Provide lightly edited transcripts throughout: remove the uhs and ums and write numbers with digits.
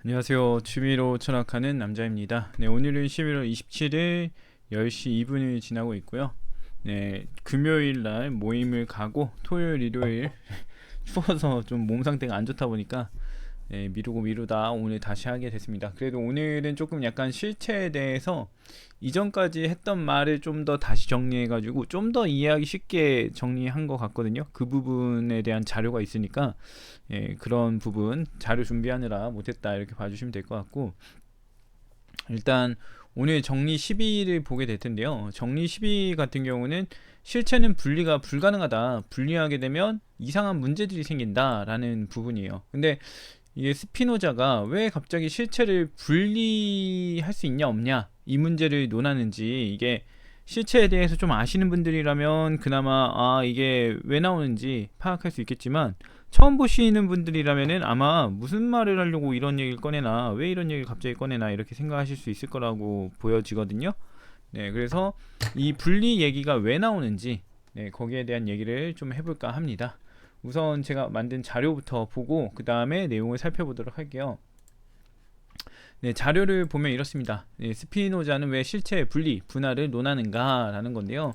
안녕하세요. 취미로 철학하는 남자입니다. 네, 오늘은 11월 27일 10시 2분이 지나고 있고요. 네, 금요일 날 모임을 가고 토요일, 일요일 추워서 좀 몸 상태가 안 좋다 보니까 미루고 미루다 오늘 다시 하게 됐습니다. 그래도 오늘은 조금 약간 실체에 대해서 이전까지 했던 말을 좀 더 다시 정리해가지고 좀 더 이해하기 쉽게 정리한 것 같거든요. 그 부분에 대한 자료가 있으니까 그런 부분 자료 준비하느라 못했다 이렇게 봐주시면 될 것 같고, 일단 오늘 정리 12를 보게 될 텐데요. 정리 12 같은 경우는 실체는 분리가 불가능하다. 분리하게 되면 이상한 문제들이 생긴다라는 부분이에요. 근데 이게 스피노자가 왜 갑자기 실체를 분리할 수 있냐 없냐 이 문제를 논하는지, 이게 실체에 대해서 좀 아시는 분들이라면 그나마 이게 왜 나오는지 파악할 수 있겠지만, 처음 보시는 분들이라면은 아마 무슨 말을 하려고 이런 얘기를 꺼내나, 왜 이런 얘기를 갑자기 꺼내나 이렇게 생각하실 수 있을 거라고 보여지거든요. 네, 그래서 이 분리 얘기가 왜 나오는지, 거기에 대한 얘기를 좀 해볼까 합니다. 우선 제가 만든 자료부터 보고 그 다음에 내용을 살펴보도록 할게요. 네, 자료를 보면 이렇습니다. 스피노자는 왜 실체의 분리, 분할을 논하는가 라는 건데요.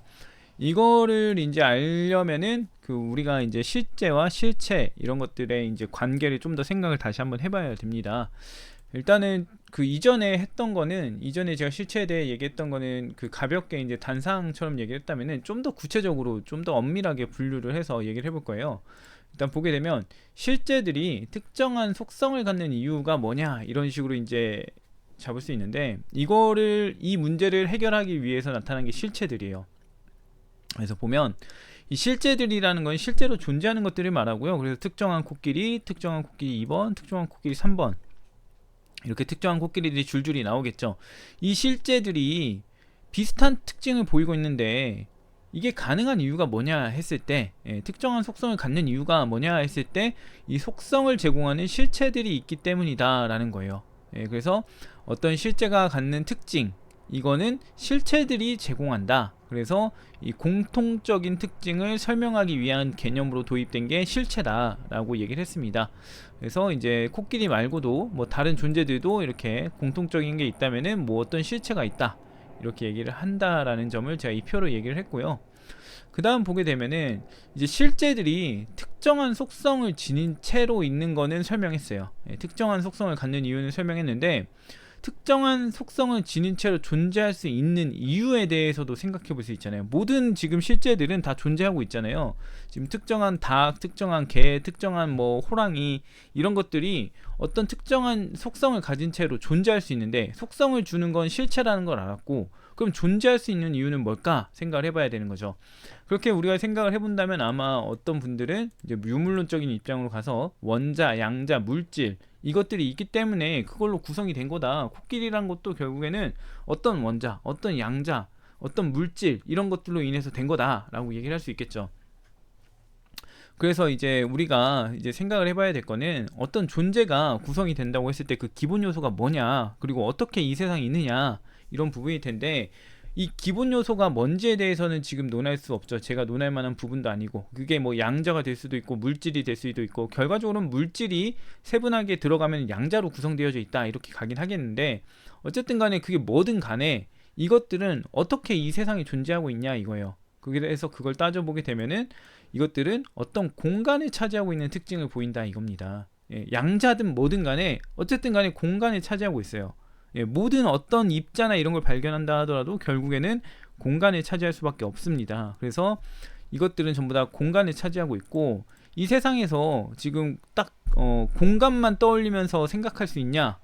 이거를 이제 알려면은 그 우리가 이제 실제와 실체 이런 것들의 이제 관계를 좀 더 생각을 다시 한번 해봐야 됩니다. 일단은 그 이전에 했던 거는, 이전에 제가 실체에 대해 얘기했던 거는 그 가볍게 이제 단상처럼 얘기를 했다면은 좀 더 구체적으로 좀 더 엄밀하게 분류를 해서 얘기를 해볼 거예요. 일단 보게 되면 실제들이 특정한 속성을 갖는 이유가 뭐냐 이런 식으로 이제 잡을 수 있는데, 이 문제를 해결하기 위해서 나타난 게 실체들이에요. 그래서 보면 이 실제들이라는 건 실제로 존재하는 것들을 말하고요. 그래서 특정한 코끼리, 특정한 코끼리 2번, 특정한 코끼리 3번, 이렇게 특정한 코끼리들이 줄줄이 나오겠죠. 이 실제들이 비슷한 특징을 보이고 있는데 이게 가능한 이유가 뭐냐 했을 때, 특정한 속성을 갖는 이유가 뭐냐 했을 때 이 속성을 제공하는 실체들이 있기 때문이다 라는 거예요. 그래서 어떤 실제가 갖는 특징, 이거는 실체들이 제공한다. 그래서 이 공통적인 특징을 설명하기 위한 개념으로 도입된 게 실체다 라고 얘기를 했습니다. 그래서 이제 코끼리 말고도 뭐 다른 존재들도 이렇게 공통적인 게 있다면은 뭐 어떤 실체가 있다 이렇게 얘기를 한다라는 점을 제가 이 표로 얘기를 했고요. 그 다음 보게 되면은 이제 실제들이 특정한 속성을 지닌 채로 있는 거는 설명했어요. 특정한 속성을 갖는 이유는 설명했는데, 특정한 속성을 지닌 채로 존재할 수 있는 이유에 대해서도 생각해 볼 수 있잖아요. 모든 지금 실제들은 다 존재하고 있잖아요. 지금 특정한 닭, 특정한 개, 특정한 뭐 호랑이 이런 것들이 어떤 특정한 속성을 가진 채로 존재할 수 있는데, 속성을 주는 건 실체라는 걸 알았고, 그럼 존재할 수 있는 이유는 뭘까 생각을 해봐야 되는 거죠. 그렇게 우리가 생각을 해본다면 아마 어떤 분들은 이제 유물론적인 입장으로 가서 원자, 양자, 물질 이것들이 있기 때문에 그걸로 구성이 된 거다. 코끼리란 것도 결국에는 어떤 원자, 어떤 양자, 어떤 물질 이런 것들로 인해서 된 거다라고 얘기를 할 수 있겠죠. 그래서 이제 우리가 이제 생각을 해봐야 될 거는, 어떤 존재가 구성이 된다고 했을 때 그 기본 요소가 뭐냐, 그리고 어떻게 이 세상에 있느냐 이런 부분일 텐데, 이 기본 요소가 뭔지에 대해서는 지금 논할 수 없죠. 제가 논할 만한 부분도 아니고, 그게 뭐 양자가 될 수도 있고 물질이 될 수도 있고, 결과적으로는 물질이 세분하게 들어가면 양자로 구성되어져 있다 이렇게 가긴 하겠는데, 어쨌든 간에 그게 뭐든 간에 이것들은 어떻게 이 세상에 존재하고 있냐 이거예요. 그래서 그걸 따져보게 되면은 이것들은 어떤 공간을 차지하고 있는 특징을 보인다 이겁니다. 양자든 뭐든 간에 어쨌든 간에 공간을 차지하고 있어요. 모든 어떤 입자나 이런 걸 발견한다 하더라도 결국에는 공간을 차지할 수밖에 없습니다. 그래서 이것들은 전부 다 공간을 차지하고 있고, 이 세상에서 지금 딱 공간만 떠올리면서 생각할 수 있냐,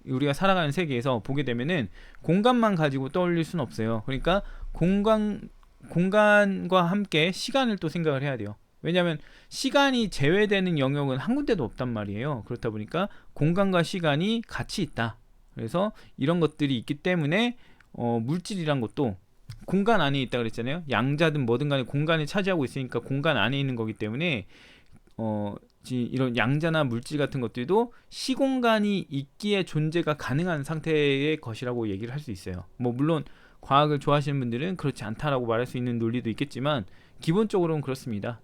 우리가 살아가는 세계에서 보게 되면은 공간만 가지고 떠올릴 수는 없어요. 그러니까 공간과 함께 시간을 또 생각을 해야 돼요. 왜냐하면 시간이 제외되는 영역은 한 군데도 없단 말이에요. 그렇다 보니까 공간과 시간이 같이 있다. 그래서 이런 것들이 있기 때문에 물질이란 것도 공간 안에 있다 그랬잖아요. 양자든 뭐든 간에 공간을 차지하고 있으니까 공간 안에 있는 거기 때문에 이런 양자나 물질 같은 것들도 시공간이 있기에 존재가 가능한 상태의 것이라고 얘기를 할 수 있어요. 뭐 물론 과학을 좋아하시는 분들은 그렇지 않다라고 말할 수 있는 논리도 있겠지만 기본적으로는 그렇습니다.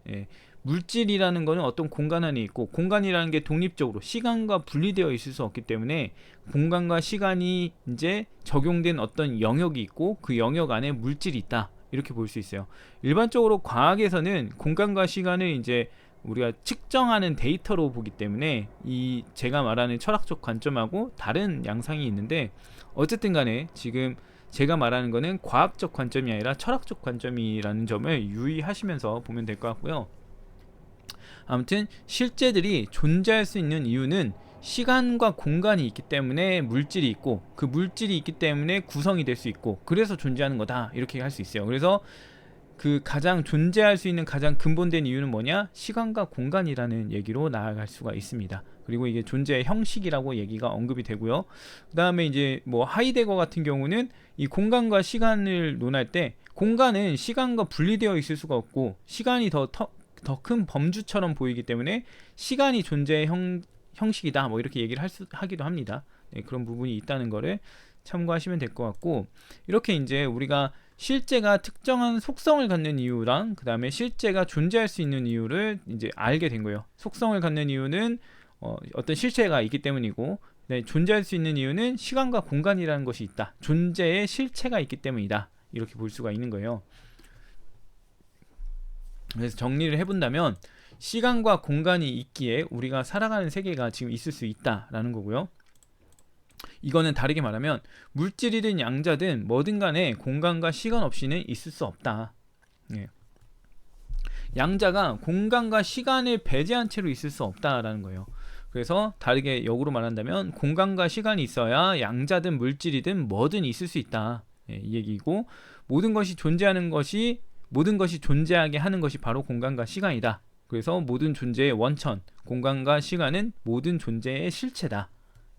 물질이라는 거는 어떤 공간 안에 있고, 공간이라는 게 독립적으로 시간과 분리되어 있을 수 없기 때문에 공간과 시간이 이제 적용된 어떤 영역이 있고, 그 영역 안에 물질이 있다, 이렇게 볼 수 있어요. 일반적으로 과학에서는 공간과 시간을 이제 우리가 측정하는 데이터로 보기 때문에 이 제가 말하는 철학적 관점하고 다른 양상이 있는데, 어쨌든 간에 지금 제가 말하는 거는 과학적 관점이 아니라 철학적 관점이라는 점을 유의하시면서 보면 될 것 같고요. 아무튼 실제들이 존재할 수 있는 이유는 시간과 공간이 있기 때문에 물질이 있고, 그 물질이 있기 때문에 구성이 될 수 있고, 그래서 존재하는 거다, 이렇게 할 수 있어요. 그래서 그 가장 존재할 수 있는 가장 근본된 이유는 뭐냐? 시간과 공간이라는 얘기로 나아갈 수가 있습니다. 그리고 이게 존재의 형식이라고 얘기가 언급이 되고요. 그 다음에 이제 뭐 하이데거 같은 경우는 이 공간과 시간을 논할 때, 공간은 시간과 분리되어 있을 수가 없고 시간이 더 큰 범주처럼 보이기 때문에 시간이 존재의 형식이다, 뭐 이렇게 얘기를 하기도 합니다. 네, 그런 부분이 있다는 거를 참고하시면 될 것 같고, 이렇게 이제 우리가 실제가 특정한 속성을 갖는 이유랑 그 다음에 실제가 존재할 수 있는 이유를 이제 알게 된 거예요. 속성을 갖는 이유는 어떤 실체가 있기 때문이고, 네, 존재할 수 있는 이유는 시간과 공간이라는 것이 있다, 존재의 실체가 있기 때문이다, 이렇게 볼 수가 있는 거예요. 그래서 정리를 해본다면 시간과 공간이 있기에 우리가 살아가는 세계가 지금 있을 수 있다라는 거고요. 이거는 다르게 말하면 물질이든 양자든 뭐든 간에 공간과 시간 없이는 있을 수 없다. 예. 양자가 공간과 시간을 배제한 채로 있을 수 없다라는 거예요. 그래서 다르게 역으로 말한다면 공간과 시간이 있어야 양자든 물질이든 뭐든 있을 수 있다, 예, 이 얘기고, 모든 것이 존재하게 하는 것이 바로 공간과 시간이다. 그래서 모든 존재의 원천, 공간과 시간은 모든 존재의 실체다,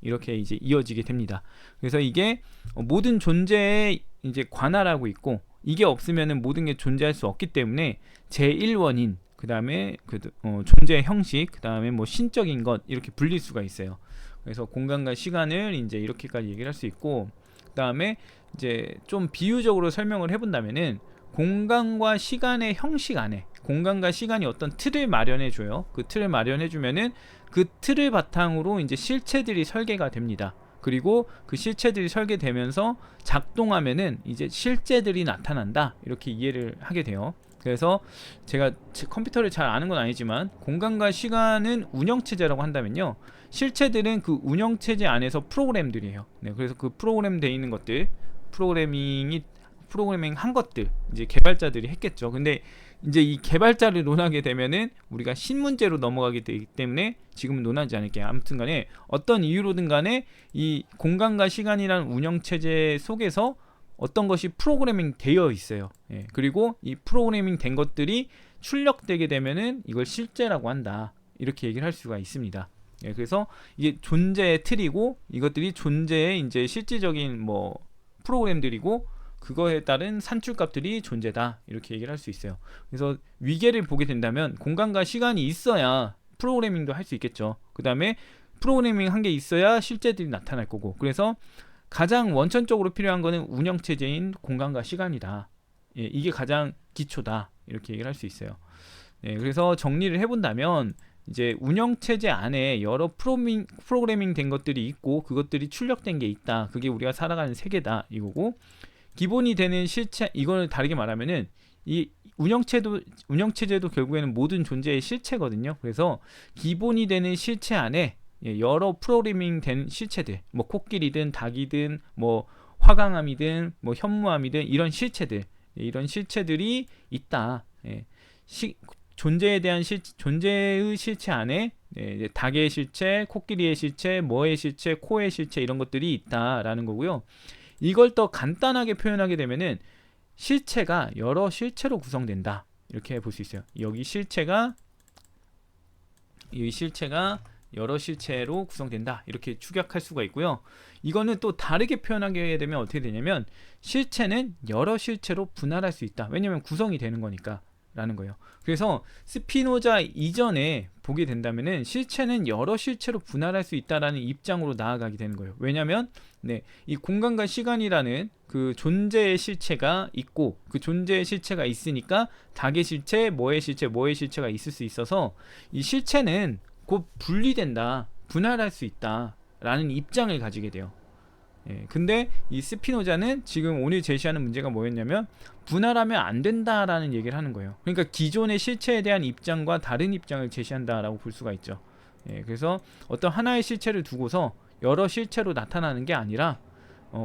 이렇게 이제 이어지게 됩니다. 그래서 이게 모든 존재에 이제 관할하고 있고, 이게 없으면은 모든 게 존재할 수 없기 때문에 제1원인, 그 다음에 존재의 형식, 그 다음에 뭐 신적인 것, 이렇게 불릴 수가 있어요. 그래서 공간과 시간을 이제 이렇게까지 얘기를 할 수 있고, 그 다음에 이제 좀 비유적으로 설명을 해본다면은 공간과 시간의 형식 안에, 공간과 시간이 어떤 틀을 마련해 줘요. 그 틀을 마련해 주면은 그 틀을 바탕으로 이제 실체들이 설계가 됩니다. 그리고 그 실체들이 설계되면서 작동하면은 이제 실제들이 나타난다, 이렇게 이해를 하게 돼요. 그래서 제가 컴퓨터를 잘 아는 건 아니지만 공간과 시간은 운영체제라고 한다면요, 실체들은 그 운영체제 안에서 프로그램들이에요. 네, 그래서 그 프로그램 돼 있는 것들, 프로그래밍 한 것들 이제 개발자들이 했겠죠. 근데 이제 이 개발자를 논하게 되면은 우리가 신문제로 넘어가게 되기 때문에 지금은 논하지 않을게요. 아무튼 간에 어떤 이유로든 간에 이 공간과 시간이라는 운영체제 속에서 어떤 것이 프로그래밍 되어 있어요. 예, 그리고 이 프로그래밍 된 것들이 출력되게 되면은 이걸 실제라고 한다, 이렇게 얘기를 할 수가 있습니다. 예, 그래서 이게 존재의 틀이고, 이것들이 존재의 이제 실질적인 뭐 프로그램들이고, 그거에 따른 산출값들이 존재다, 이렇게 얘기를 할 수 있어요. 그래서 위계를 보게 된다면 공간과 시간이 있어야 프로그래밍도 할 수 있겠죠. 그 다음에 프로그래밍 한 게 있어야 실제들이 나타날 거고, 그래서 가장 원천적으로 필요한 거는 운영체제인 공간과 시간이다. 예, 이게 가장 기초다, 이렇게 얘기를 할 수 있어요. 예, 그래서 정리를 해본다면 이제 운영체제 안에 여러 프로그래밍 된 것들이 있고, 그것들이 출력된 게 있다, 그게 우리가 살아가는 세계다, 이거고, 기본이 되는 실체, 이걸 다르게 말하면은 이 운영체제도 결국에는 모든 존재의 실체거든요. 그래서 기본이 되는 실체 안에 여러 프로그래밍 된 실체들, 뭐 코끼리든 닭이든 뭐 화강암이든 뭐 현무암이든 이런 실체들, 이런 실체들이 있다. 존재에 대한 존재의 실체 안에 닭의 실체, 코끼리의 실체, 뭐의 실체, 코의 실체, 이런 것들이 있다라는 거고요. 이걸 더 간단하게 표현하게 되면은 실체가 여러 실체로 구성된다, 이렇게 볼 수 있어요. 이 실체가 여러 실체로 구성된다, 이렇게 축약할 수가 있고요. 이거는 또 다르게 표현하게 되면 어떻게 되냐면 실체는 여러 실체로 분할할 수 있다. 왜냐면 구성이 되는 거니까. 라는 거예요. 그래서 스피노자 이전에 보게 된다면은 실체는 여러 실체로 분할할 수 있다라는 입장으로 나아가게 되는 거예요. 왜냐하면 이 공간과 시간이라는 그 존재의 실체가 있고, 그 존재의 실체가 있으니까 닭의 실체, 뭐의 실체, 뭐의 실체가 있을 수 있어서 이 실체는 곧 분리된다, 분할할 수 있다 라는 입장을 가지게 돼요. 근데 이 스피노자는 지금 오늘 제시하는 문제가 뭐였냐면 분할하면 안 된다라는 얘기를 하는 거예요. 그러니까 기존의 실체에 대한 입장과 다른 입장을 제시한다라고 볼 수가 있죠. 그래서 어떤 하나의 실체를 두고서 여러 실체로 나타나는 게 아니라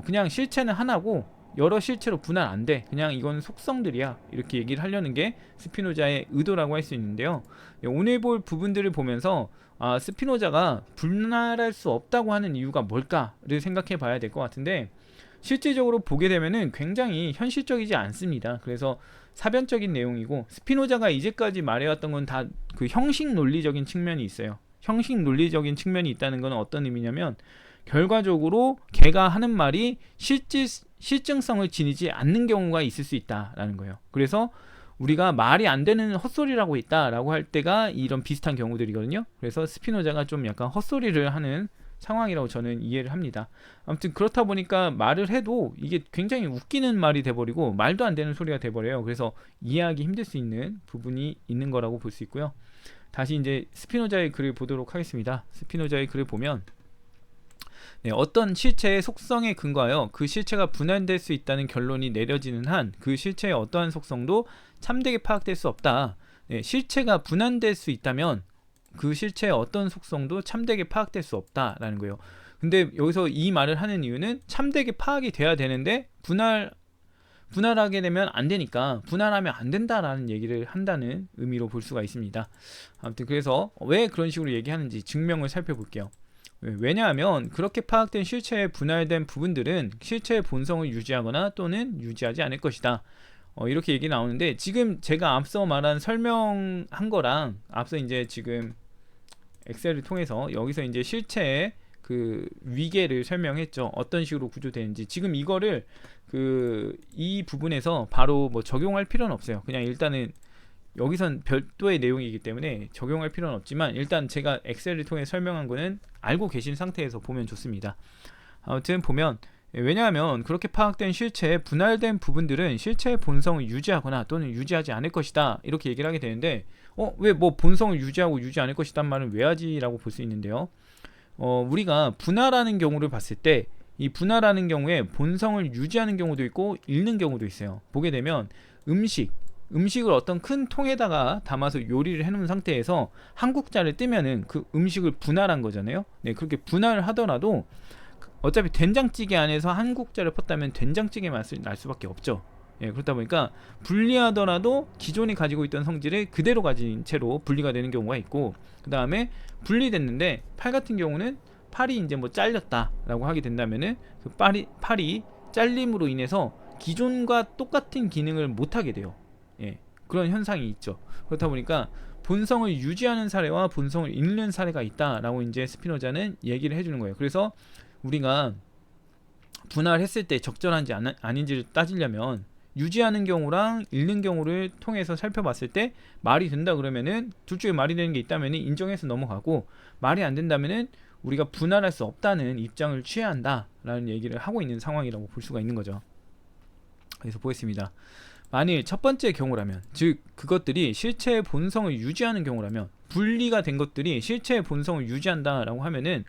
그냥 실체는 하나고 여러 실체로 분할 안 돼. 그냥 이건 속성들이야. 이렇게 얘기를 하려는 게 스피노자의 의도라고 할 수 있는데요. 오늘 볼 부분들을 보면서 스피노자가 분할할 수 없다고 하는 이유가 뭘까를 생각해 봐야 될 것 같은데, 실질적으로 보게 되면은 굉장히 현실적이지 않습니다. 그래서 사변적인 내용이고, 스피노자가 이제까지 말해왔던 건 다 그 형식 논리적인 측면이 있어요. 형식 논리적인 측면이 있다는 건 어떤 의미냐면, 결과적으로 걔가 하는 말이 실증성을 지니지 않는 경우가 있을 수 있다라는 거예요. 그래서 우리가 말이 안 되는 헛소리라고 있다라고 할 때가 이런 비슷한 경우들이거든요. 그래서 스피노자가 좀 약간 헛소리를 하는 상황이라고 저는 이해를 합니다. 아무튼 그렇다 보니까 말을 해도 이게 굉장히 웃기는 말이 돼버리고 말도 안 되는 소리가 돼버려요. 그래서 이해하기 힘들 수 있는 부분이 있는 거라고 볼 수 있고요. 다시 이제 스피노자의 글을 보도록 하겠습니다. 스피노자의 글을 보면 어떤 실체의 속성에 근거하여 그 실체가 분할될 수 있다는 결론이 내려지는 한 그 실체의 어떠한 속성도 참되게 파악될 수 없다. 실체가 분할될 수 있다면 그 실체의 어떤 속성도 참되게 파악될 수 없다라는 거예요. 근데 여기서 이 말을 하는 이유는 참되게 파악이 돼야 되는데 분할하게 되면 안 되니까 분할하면 안 된다라는 얘기를 한다는 의미로 볼 수가 있습니다. 아무튼 그래서 왜 그런 식으로 얘기하는지 증명을 살펴볼게요. 왜냐하면 그렇게 파악된 실체의 분할된 부분들은 실체의 본성을 유지하거나 또는 유지하지 않을 것이다. 이렇게 얘기 나오는데, 지금 제가 앞서 말한 설명한 거랑 앞서 이제 지금 엑셀을 통해서 여기서 이제 실체의 그 위계를 설명했죠. 어떤 식으로 구조되는지. 지금 이거를 이 부분에서 바로 뭐 적용할 필요는 없어요. 그냥 일단은 여기선 별도의 내용이기 때문에 적용할 필요는 없지만, 일단 제가 엑셀을 통해 설명한 거는 알고 계신 상태에서 보면 좋습니다. 아무튼 보면, 왜냐하면 그렇게 파악된 실체의 분할된 부분들은 실체의 본성을 유지하거나 또는 유지하지 않을 것이다, 이렇게 얘기를 하게 되는데, 왜 뭐 본성을 유지하고 유지 않을 것이란 말은 왜 하지? 라고 볼 수 있는데요. 우리가 분할하는 경우를 봤을 때 이 분할하는 경우에 본성을 유지하는 경우도 있고 잃는 경우도 있어요. 보게 되면 음식을 어떤 큰 통에다가 담아서 요리를 해놓은 상태에서 한 국자를 뜨면은 그 음식을 분할한 거잖아요. 그렇게 분할을 하더라도 어차피 된장찌개 안에서 한 국자를 폈다면 된장찌개 맛을 날 수밖에 없죠. 그렇다 보니까 분리하더라도 기존에 가지고 있던 성질을 그대로 가진 채로 분리가 되는 경우가 있고, 그 다음에 분리됐는데 팔 같은 경우는 팔이 이제 뭐 잘렸다라고 하게 된다면은 그 팔이 잘림으로 인해서 기존과 똑같은 기능을 못 하게 돼요. 그런 현상이 있죠. 그렇다 보니까 본성을 유지하는 사례와 본성을 잃는 사례가 있다라고 이제 스피노자는 얘기를 해주는 거예요. 그래서 우리가 분할했을 때 적절한지 아닌지를 따지려면 유지하는 경우랑 잃는 경우를 통해서 살펴봤을 때 말이 된다 그러면은 둘 중에 말이 되는 게 있다면 인정해서 넘어가고, 말이 안 된다면은 우리가 분할할 수 없다는 입장을 취해야 한다라는 얘기를 하고 있는 상황이라고 볼 수가 있는 거죠. 그래서 보겠습니다. 만일 첫 번째 경우라면, 즉 그것들이 실체의 본성을 유지하는 경우라면, 분리가 된 것들이 실체의 본성을 유지한다라고 하면은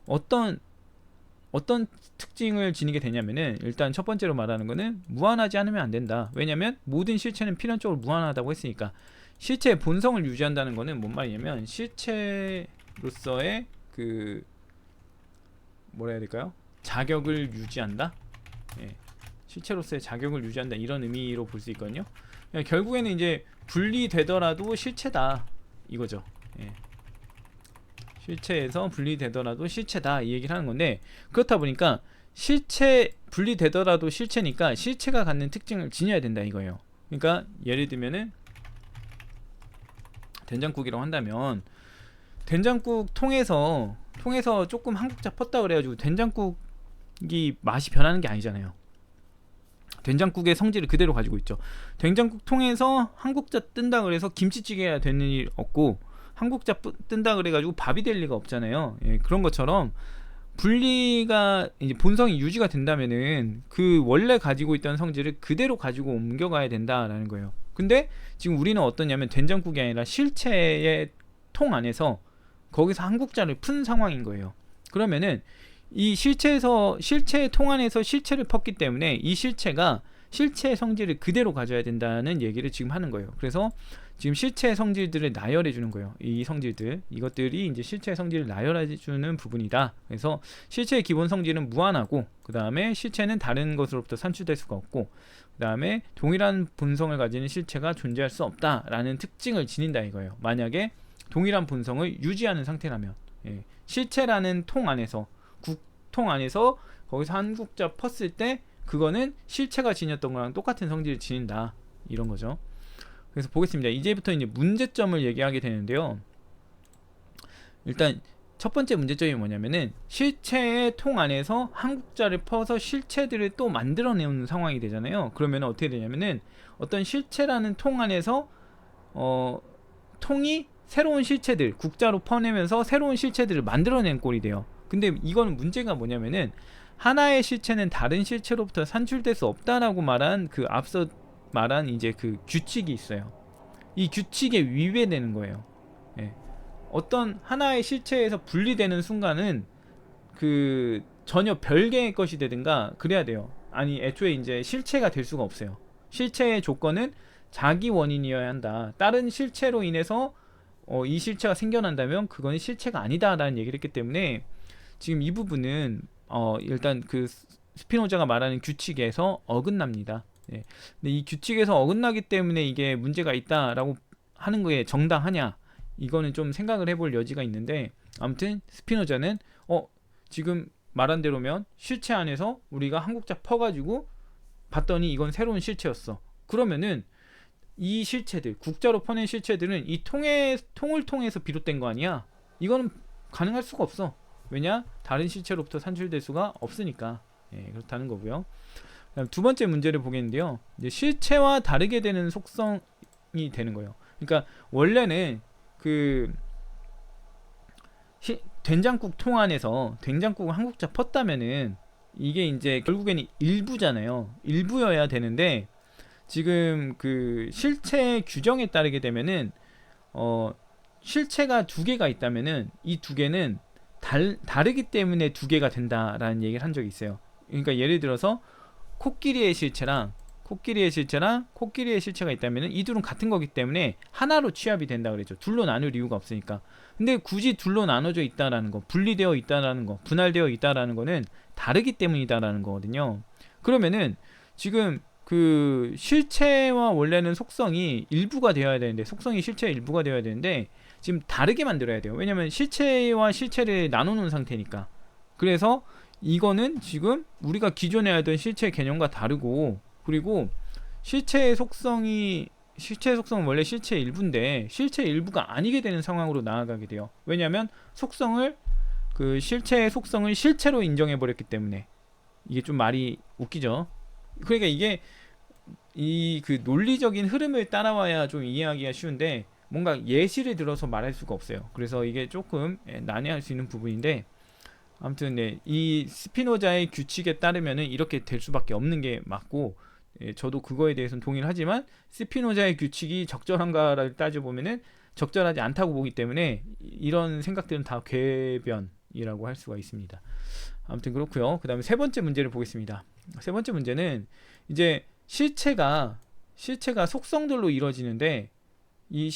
어떤 특징을 지니게 되냐면은, 일단 첫 번째로 말하는 거는 무한하지 않으면 안 된다. 왜냐면 모든 실체는 필연적으로 무한하다고 했으니까. 실체의 본성을 유지한다는 거는 뭔 말이냐면, 실체로서의 뭐라 해야 될까요? 자격을 유지한다. 실체로서의 자격을 유지한다, 이런 의미로 볼 수 있거든요. 결국에는 이제 분리되더라도 실체다 이거죠. 실체에서 분리되더라도 실체다, 이 얘기를 하는 건데, 그렇다 보니까 실체 분리되더라도 실체니까 실체가 갖는 특징을 지녀야 된다 이거예요. 그러니까 예를 들면은 된장국이라고 한다면, 된장국 통에서 조금 한 국자 펐다 그래가지고 된장국이 맛이 변하는 게 아니잖아요. 된장국의 성질을 그대로 가지고 있죠. 된장국 통해서 한국자 뜬다 그래서 김치찌개가 되는 일 없고, 한국자 뜬다 그래가지고 밥이 될 리가 없잖아요. 예, 그런 것처럼 분리가 이제 본성이 유지가 된다면은 그 원래 가지고 있던 성질을 그대로 가지고 옮겨가야 된다라는 거예요. 근데 지금 우리는 어떠냐면 된장국이 아니라 실체의 통 안에서 거기서 한국자를 푼 상황인 거예요. 그러면은 이 실체의 통 안에서 실체를 펐기 때문에 이 실체가 실체의 성질을 그대로 가져야 된다는 얘기를 지금 하는 거예요. 그래서 지금 실체의 성질들을 나열해 주는 거예요. 이 성질들, 이것들이 이제 실체의 성질을 나열해 주는 부분이다. 그래서 실체의 기본 성질은 무한하고, 그 다음에 실체는 다른 것으로부터 산출될 수가 없고, 그 다음에 동일한 본성을 가지는 실체가 존재할 수 없다라는 특징을 지닌다 이거예요. 만약에 동일한 본성을 유지하는 상태라면, 예, 실체라는 통 안에서, 국통 안에서 거기서 한국자 펐을 때 그거는 실체가 지녔던 거랑 똑같은 성질을 지닌다, 이런 거죠. 그래서 보겠습니다. 이제부터 이제 문제점을 얘기하게 되는데요. 일단 첫 번째 문제점이 뭐냐면은 실체의 통 안에서 한국자를 퍼서 실체들을 또 만들어내는 상황이 되잖아요. 그러면 어떻게 되냐면은 어떤 실체라는 통 안에서 통이 새로운 실체들, 국자로 퍼내면서 새로운 실체들을 만들어낸 꼴이 돼요. 근데 이거는 문제가 뭐냐면은 하나의 실체는 다른 실체로부터 산출될 수 없다라고 말한 그 앞서 말한 이제 그 규칙이 있어요. 이 규칙에 위배되는 거예요. 예. 어떤 하나의 실체에서 분리되는 순간은 그 전혀 별개의 것이 되든가 그래야 돼요. 아니 애초에 이제 실체가 될 수가 없어요. 실체의 조건은 자기 원인이어야 한다. 다른 실체로 인해서 이 실체가 생겨난다면 그건 실체가 아니다라는 얘기를 했기 때문에 지금 이 부분은 일단 그 스피노자가 말하는 규칙에서 어긋납니다. 예. 근데 이 규칙에서 어긋나기 때문에 이게 문제가 있다라고 하는 거에 정당하냐, 이거는 좀 생각을 해볼 여지가 있는데, 아무튼 스피노자는 지금 말한 대로면 실체 안에서 우리가 한국자 퍼가지고 봤더니 이건 새로운 실체였어. 그러면은 이 실체들, 국자로 퍼낸 실체들은 이 통을 통해서 비롯된 거 아니야? 이거는 가능할 수가 없어. 왜냐? 다른 실체로부터 산출될 수가 없으니까. 예, 그렇다는 거고요. 두 번째 문제를 보겠는데요. 이제 실체와 다르게 되는 속성이 되는 거예요. 그러니까 원래는 그 된장국 통 안에서 된장국을 한국자 펐다면은 이게 이제 결국에는 일부잖아요. 일부여야 되는데 지금 그 실체 규정에 따르게 되면은 실체가 두 개가 있다면은 이 두 개는 다르기 때문에 두 개가 된다라는 얘기를 한 적이 있어요. 그러니까 예를 들어서 코끼리의 실체랑 코끼리의 실체가 있다면 이 둘은 같은 거기 때문에 하나로 취합이 된다 그랬죠. 둘로 나눌 이유가 없으니까. 근데 굳이 둘로 나눠져 있다라는 거, 분리되어 있다라는 거, 분할되어 있다라는 거는 다르기 때문이다라는 거거든요. 그러면은 지금 그 실체와 원래는 속성이 일부가 되어야 되는데, 속성이 실체의 일부가 되어야 되는데 지금 다르게 만들어야 돼요. 왜냐면 실체와 실체를 나누는 상태니까. 그래서 이거는 지금 우리가 기존에 알던 실체 개념과 다르고, 그리고 실체의 속성은 원래 실체의 일부인데 실체의 일부가 아니게 되는 상황으로 나아가게 돼요. 왜냐하면 실체의 속성을 실체로 인정해 버렸기 때문에. 이게 좀 말이 웃기죠. 그러니까 이게 그 논리적인 흐름을 따라와야 좀 이해하기가 쉬운데 뭔가 예시를 들어서 말할 수가 없어요. 그래서 이게 조금 난해할 수 있는 부분인데, 아무튼 네, 이 스피노자의 규칙에 따르면은 이렇게 될 수밖에 없는 게 맞고, 저도 그거에 대해서는 동의를 하지만 스피노자의 규칙이 적절한가를 따져보면은 적절하지 않다고 보기 때문에 이런 생각들은 다 궤변이라고 할 수가 있습니다. 아무튼 그렇고요. 그 다음에 세 번째 문제를 보겠습니다. 세 번째 문제는 이제 실체가 속성들로 이루어지는데 이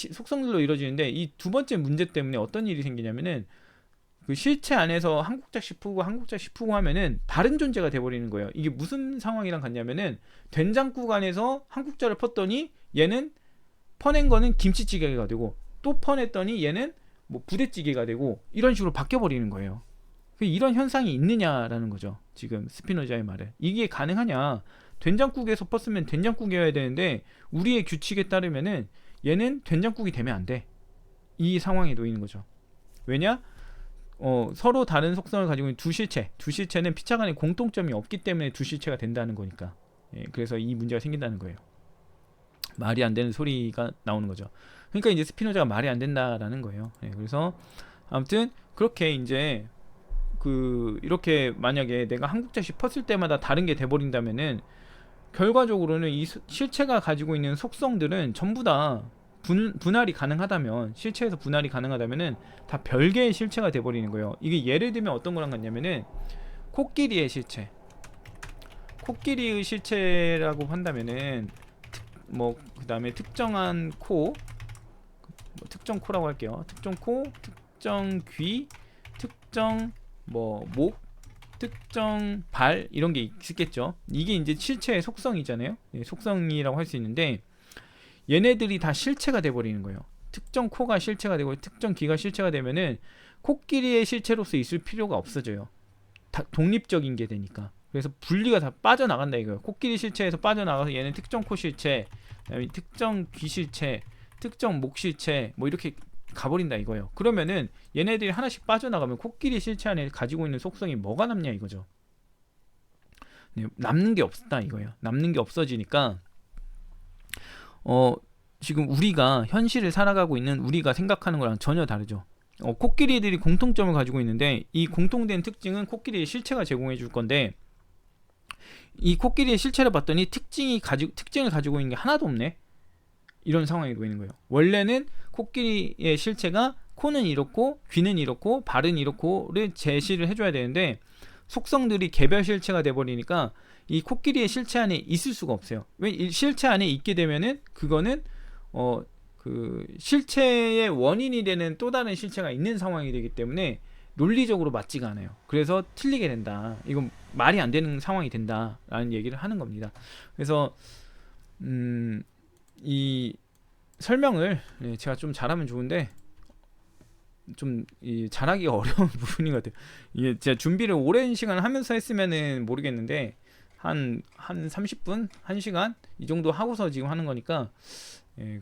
두 번째 문제 때문에 어떤 일이 생기냐면은 그 실체 안에서 한국자 시푸고 하면은 다른 존재가 돼버리는 거예요. 이게 무슨 상황이랑 같냐면은 된장국 안에서 한국자를 펐더니 얘는 퍼낸 거는 김치찌개가 되고, 또 퍼냈더니 얘는 뭐 부대찌개가 되고, 이런 식으로 바뀌어버리는 거예요. 이런 현상이 있느냐라는 거죠. 지금 스피노자의 말은 이게 가능하냐? 된장국에서 펐으면 된장국이어야 되는데 우리의 규칙에 따르면은 얘는 된장국이 되면 안 돼. 이 상황에 놓이는 거죠. 왜냐? 서로 다른 속성을 가지고 있는 두 실체는 피차 간에 공통점이 없기 때문에 두 실체가 된다는 거니까. 예, 그래서 이 문제가 생긴다는 거예요. 말이 안 되는 소리가 나오는 거죠. 그러니까 이제 스피노자가 말이 안 된다라는 거예요. 예, 그래서 아무튼 그렇게 이제 이렇게 만약에 내가 한국자식 펐을 때마다 다른 게 돼버린다면은 결과적으로는 이 실체가 가지고 있는 속성들은 전부 다 분할이 가능하다면, 실체에서 분할이 가능하다면은 다 별개의 실체가 돼버리는 거예요. 이게 예를 들면 어떤 거랑 같냐면은 코끼리의 실체, 코끼리의 실체라고 한다면은 뭐 그 다음에 특정한 코, 뭐 특정 코라고 할게요. 특정 코, 특정 귀, 특정 뭐 목, 특정 발, 이런 게 있겠죠. 이게 이제 실체의 속성이잖아요. 예, 속성이라고 할 수 있는데 얘네들이 다 실체가 돼버리는 거예요. 특정 코가 실체가 되고 특정 귀가 실체가 되면은 코끼리의 실체로서 있을 필요가 없어져요. 다 독립적인 게 되니까. 그래서 분리가 다 빠져나간다 이거예요. 코끼리 실체에서 빠져나가서 얘는 특정 코 실체, 그다음에 특정 귀 실체, 특정 목 실체, 뭐 이렇게 가버린다 이거예요. 그러면은 얘네들이 하나씩 빠져나가면 코끼리 실체 안에 가지고 있는 속성이 뭐가 남냐 이거죠. 네, 남는 게 없다 이거예요. 남는 게 없어지니까 지금 우리가 현실을 살아가고 있는 우리가 생각하는 거랑 전혀 다르죠. 코끼리들이 공통점을 가지고 있는데 이 공통된 특징은 코끼리의 실체가 제공해 줄 건데 이 코끼리의 실체를 봤더니 특징을 가지고 있는 게 하나도 없네. 이런 상황이 놓이는 거예요. 원래는 코끼리의 실체가 코는 이렇고 귀는 이렇고 발은 이렇고를 제시를 해줘야 되는데 속성들이 개별 실체가 돼버리니까 이 코끼리의 실체 안에 있을 수가 없어요. 왜 실체 안에 있게 되면은 그거는 그 실체의 원인이 되는 또 다른 실체가 있는 상황이 되기 때문에 논리적으로 맞지가 않아요. 그래서 틀리게 된다. 이건 말이 안 되는 상황이 된다라는 얘기를 하는 겁니다. 그래서 이 설명을 제가 좀 잘하면 좋은데 좀 잘하기가 어려운 부분인 것 같아요. 이게 제가 준비를 오랜 시간 하면서 했으면은 모르겠는데 한 30분, 1시간 이 정도 하고서 지금 하는 거니까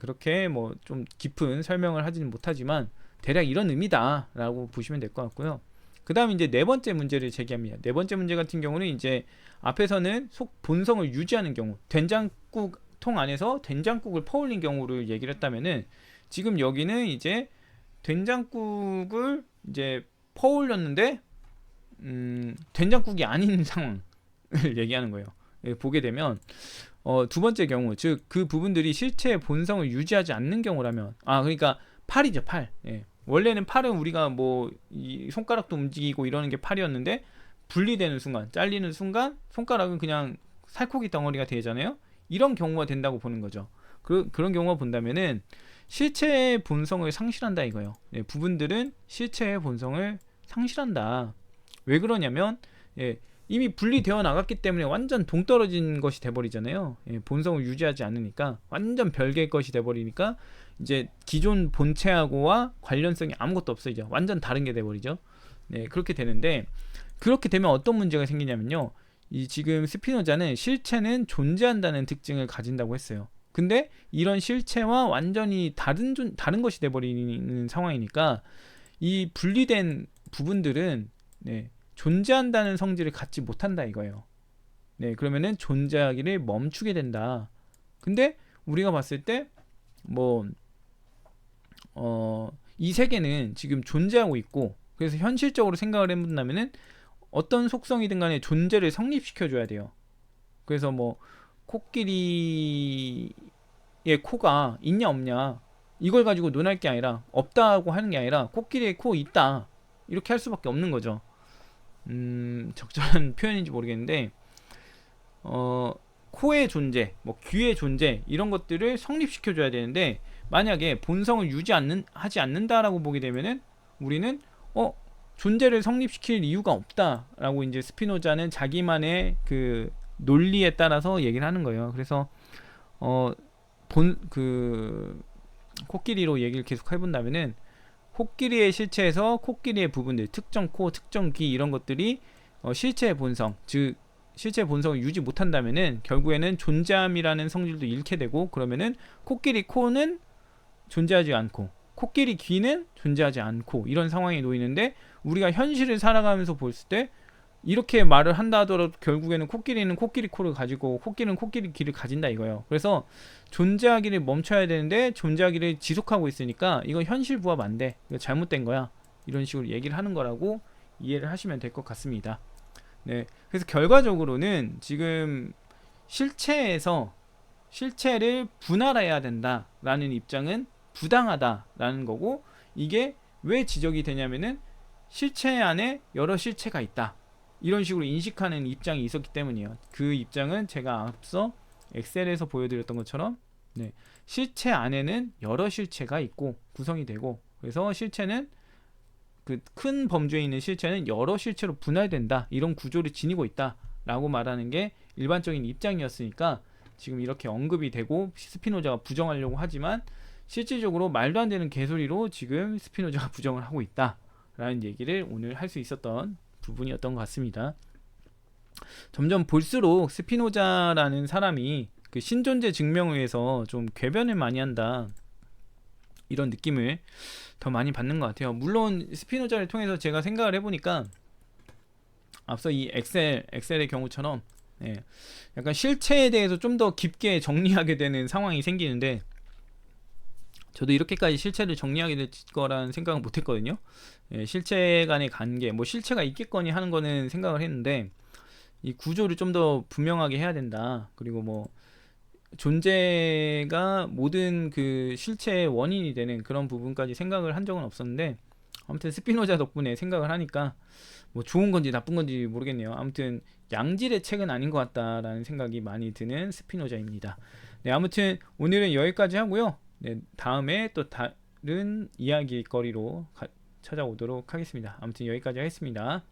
그렇게 뭐 좀 깊은 설명을 하지는 못하지만 대략 이런 의미다라고 보시면 될 것 같고요. 그 다음 이제 네 번째 문제를 제기합니다. 네 번째 문제 같은 경우는 이제 앞에서는 본성을 유지하는 경우, 된장국 통 안에서 된장국을 퍼올린 경우를 얘기를 했다면은 지금 여기는 이제 된장국을 이제 퍼올렸는데 된장국이 아닌 상황을 얘기하는 거예요. 보게 되면 두 번째 경우, 즉 그 부분들이 실체의 본성을 유지하지 않는 경우라면, 그러니까 팔이죠, 팔. 원래는 팔은 우리가 뭐 이 손가락도 움직이고 이러는 게 팔이었는데 분리되는 순간, 잘리는 순간 손가락은 그냥 살코기 덩어리가 되잖아요. 이런 경우가 된다고 보는 거죠. 그런 경우가 본다면은 실체의 본성을 상실한다 이거예요. 부분들은 실체의 본성을 상실한다. 왜 그러냐면 이미 분리되어 나갔기 때문에 완전 동떨어진 것이 돼버리잖아요. 본성을 유지하지 않으니까 완전 별개의 것이 돼버리니까 이제 기존 본체하고와 관련성이 아무것도 없어지죠. 완전 다른 게 돼버리죠. 그렇게 되는데, 그렇게 되면 어떤 문제가 생기냐면요, 이 지금 스피노자는 실체는 존재한다는 특징을 가진다고 했어요. 근데 이런 실체와 완전히 다른 것이 돼버리는 상황이니까 이 분리된 부분들은 존재한다는 성질을 갖지 못한다 이거예요. 그러면은 존재하기를 멈추게 된다. 근데 우리가 봤을 때 뭐 이 세계는 지금 존재하고 있고, 그래서 현실적으로 생각을 해본다면은 어떤 속성이든 간에 존재를 성립시켜 줘야 돼요. 그래서 뭐 코끼리의 코가 있냐 없냐 이걸 가지고 논할 게 아니라, 없다고 하는 게 아니라 코끼리의 코 있다 이렇게 할 수밖에 없는 거죠. 적절한 표현인지 모르겠는데 코의 존재, 뭐 귀의 존재, 이런 것들을 성립시켜 줘야 되는데, 만약에 본성을 하지 않는다라고 보게 되면은 우리는 존재를 성립시킬 이유가 없다라고 이제 스피노자는 자기만의 그 논리에 따라서 얘기를 하는 거예요. 그래서 코끼리로 얘기를 계속 해본다면은 코끼리의 실체에서 코끼리의 부분들, 특정 코, 특정 귀, 이런 것들이 실체의 본성, 즉 실체의 본성을 유지 못한다면은 결국에는 존재함이라는 성질도 잃게 되고, 그러면은 코끼리 코는 존재하지 않고 코끼리 귀는 존재하지 않고 이런 상황에 놓이는데, 우리가 현실을 살아가면서 볼 때 이렇게 말을 한다 하더라도 결국에는 코끼리는 코끼리 코를 가지고 코끼리는 코끼리 귀를 가진다 이거예요. 그래서 존재하기를 멈춰야 되는데 존재하기를 지속하고 있으니까 이거 현실 부합 안 돼. 이거 잘못된 거야. 이런 식으로 얘기를 하는 거라고 이해를 하시면 될 것 같습니다. 네. 그래서 결과적으로는 지금 실체에서 실체를 분할해야 된다라는 입장은 부당하다라는 거고, 이게 왜 지적이 되냐면은 실체 안에 여러 실체가 있다, 이런 식으로 인식하는 입장이 있었기 때문이에요. 그 입장은 제가 앞서 엑셀에서 보여드렸던 것처럼, 네, 실체 안에는 여러 실체가 있고 구성이 되고, 그래서 실체는 그 큰 범주에 있는 실체는 여러 실체로 분할된다, 이런 구조를 지니고 있다 라고 말하는 게 일반적인 입장이었으니까 지금 이렇게 언급이 되고 스피노자가 부정하려고 하지만 실질적으로 말도 안 되는 개소리로 지금 스피노자가 부정을 하고 있다 라는 얘기를 오늘 할 수 있었던 부분이었던 것 같습니다. 점점 볼수록 스피노자라는 사람이 그 신존재 증명에 의해서 좀 궤변을 많이 한다, 이런 느낌을 더 많이 받는 것 같아요. 물론 스피노자를 통해서 제가 생각을 해보니까 앞서 이 엑셀의 경우처럼, 예, 약간 실체에 대해서 좀 더 깊게 정리하게 되는 상황이 생기는데, 저도 이렇게까지 실체를 정리하게 될 거라는 생각은 못했거든요. 예, 실체 간의 관계, 뭐 실체가 있겠거니 하는 거는 생각을 했는데, 이 구조를 좀 더 분명하게 해야 된다. 그리고 뭐 존재가 모든 그 실체의 원인이 되는 그런 부분까지 생각을 한 적은 없었는데, 아무튼 스피노자 덕분에 생각을 하니까 뭐 좋은 건지 나쁜 건지 모르겠네요. 아무튼 양질의 책은 아닌 것 같다라는 생각이 많이 드는 스피노자입니다. 네, 아무튼 오늘은 여기까지 하고요. 네, 다음에 또 다른 이야기거리로 찾아오도록 하겠습니다. 아무튼 여기까지 하겠습니다.